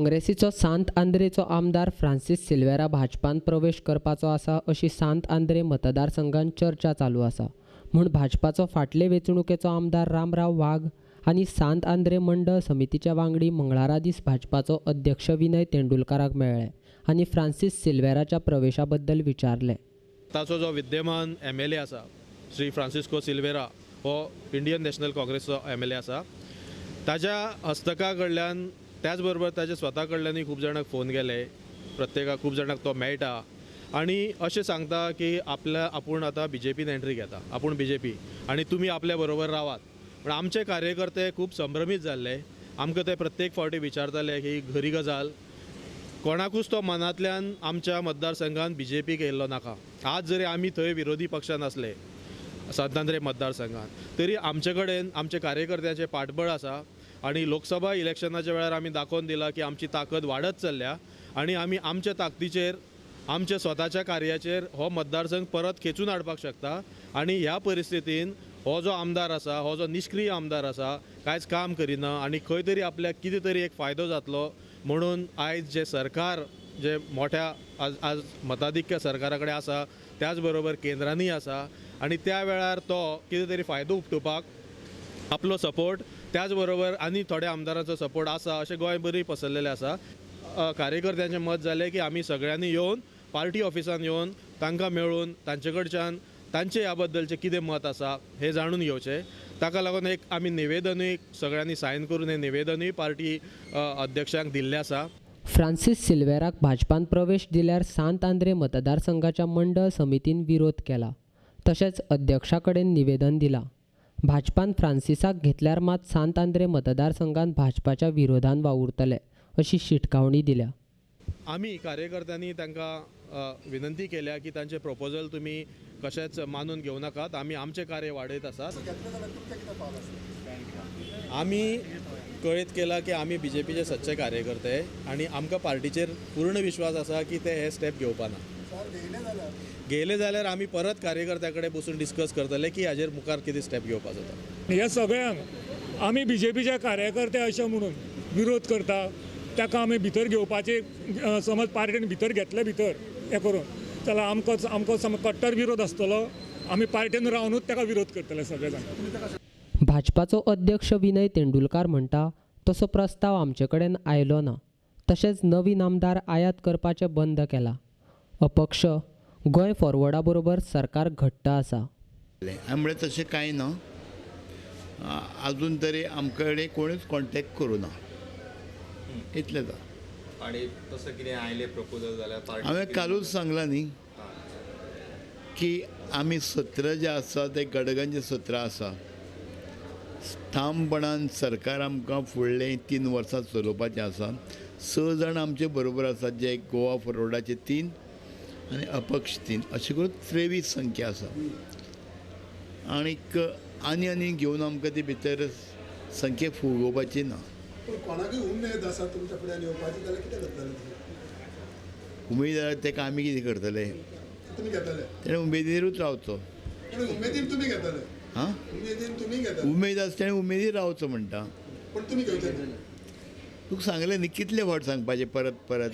काँग्रेसीचो सांत आंद्रेचो आमदार फ्रांसीस सिल्वेरा भाजपांत प्रवेश करपाचो आसा अशी सांत आंद्रे मतदारसंघात चर्चा चालू आसा. म्हूण भाजपाचो फाटले वेंचणुकेचो आमदार रामराव वाघ आनी सांत आंद्रे मंडळ समितीच्या वांगडी मंगळारा दीस भाजपाचो अध्यक्ष विनय तेंडुलकराक मेळ्ळे आनी फ्रांसीस सिल्वेराच्या प्रवेशा बद्दल विचारले. ताचो जो विद्यमान MLA आसा श्री फ्रांसिस्को सिल्वेरा हो इंडियन नॅशनल काँग्रेसचो MLA आसा. ताज्या हस्तका कडल्यान त्याच बरोबर ताजे स्वता कडल्यानूय खूब जाणांक फोन गेले, प्रत्येकाक खूब जाणांक तो मेळटा आनी अशें सांगता की आपूण आतां BJPन एंट्री घेता, आपूण BJP आनी तुमी आपल्या बरोबर रावात. पण आमचे कार्यकर्ते खूब संभ्रमीत जाल्ले. आमकां ते प्रत्येक फावटी विचारताले की खरी गजाल, कोणाकूच तो मनांतल्यान आमच्या मतदारसंघात BJPक येयल्लो नाका. आज जरी आमी थंय विरोधी पक्षान आसले सांत आंद्रे मतदारसंघात, तरी आमचे कडेन आमचे कार्यकर्त्यांचे पाठबळ आसा आनी लोकसभा इलेक्शनाच्या वेळार आमी दाखोवन दिला की आमची ताकद वाडत चल्ल्या आनी आमी आमच्या ताकदीचेर आमच्या स्वताच्या कार्याचेर हो मतदारसंघ परत खेचून हाडपाक शकता. आनी ह्या परिस्थितीन हो जो आमदार आसा, हो जो निश्क्रीय आमदार आसा, कांयच काम करिना आनी खंय तरी आपल्याक कितें तरी एक फायदो जातलो म्हणून आयज जे सरकार जे मोठ्या आज मताधिक्य सरकारा कडेन आसा, त्याच बरोबर केंद्रांनी आसा आनी त्या वेळार तो कितें तरी फायदो उपटोवपाक आपलो सपोर्ट त्याच बरोबर आनी थोड्या आमदारांचो सपोर्ट आसा अशें गोंय बरी पसरलेलें आसा. कार्यकर्त्यांचें मत जालें की आमी सगळ्यांनी येवन पार्टी ऑफिसान येवन तांकां मेळून तांचे कडच्यान तांचे ह्या बद्दलचें कितें मत आसा हें जाणून घेवचें. ताका लागून एक आमी निवेदनूय सगळ्यांनी सायन करून हें निवेदनूय पार्टी अध्यक्षांक दिल्लें आसा. फ्रांसीस सिल्वेराक भाजपांत प्रवेश दिल्यार सांत आंद्रे मतदारसंघाच्या मंडळ समितीन विरोध केला. तशेंच अध्यक्षा कडेन निवेदन दिलां. भाजपान फ्रांसिसाक घेतल्यार मात सांत आंद्रे मतदारसंघात भाजपाच्या विरोधान वावुरतले अशी शिटकावणी दिल्या. आमी कार्यकर्त्यांनी तांकां विनंती केल्या की तांचे प्रपोजल तुमी कशेंच मानून घेवं नाकात. आमी आमचें कार्य वाडयत आसात. आमी कळीत केला की आमी BJPचे सच्चे कार्यकर्ते आनी आमकां पार्टीचेर पूर्ण विश्वास आसा की ते हे स्टेप घेवपाना. गेले जाल्यार आमी परत कार्यकर्त्या कडेन बसून डिस्कस करतले की हाजेर मुखार कितें स्टेप घेवपाक जाता. ह्या सगळ्यांक आमी BJPचे कार्यकर्ते अशें म्हणून विरोध करता. ताका आमी भितर घेवपाचे समज पार्टीन भितर घेतले भितर हें करून जाल्यार आमकां समज कट्टर विरोध आसतलो. आमी पार्टीन रावनूच ताका विरोध करतले सगळे जाण. भाजपाचो अध्यक्ष विनय तेंडुलकार म्हणटा तसो प्रस्ताव आमचे कडेन आयलो ना. तशेंच नवीन आमदार आयात करपाचे बंद केला. अपक्ष गोंय फॉरवर्डा बरोबर सरकार घट्ट आसा. आमळे तशें कांय ना. आजून तरी आमचे कडेन कोणूच कॉन्टॅक्ट करूं ना. इतलें जाता. आणि तसं कितें आयले प्रपोजल जाल्यार हांवें कालूच सांगलां न्ही की आमी सत्र जे आसा ते गडगंज सत्र आसा. ठामपणान सरकार आमकां फुडले 3 वर्सां चलोवपाचें आसा. 6 जाण आमचे बरोबर आसात जे गोवा फॉरवर्डाचे 3 आनी अपक्ष 3 अशें करून 23 संख्या आसा. आनीक आनी घेवन आमकां ती भितर संख्या फुगोवपाची ना. उमेद आसा तुमच्या फुड्यान येवपाची जाल्यार कितें करतले? उमेद जाल्यार ताका आमी कितें करतले? तुमी घेतले. तेणें उमेदीरूच रावचो. उमेदीन तुमी घेतले. हां, उमेदीन तुमी घेतले. उमेद आसा तेणें उमेदीर रावचो म्हणटा. पण तुमी घेतले. तुका सांगलें न्ही कितले फावट सांगपाचें परत परत.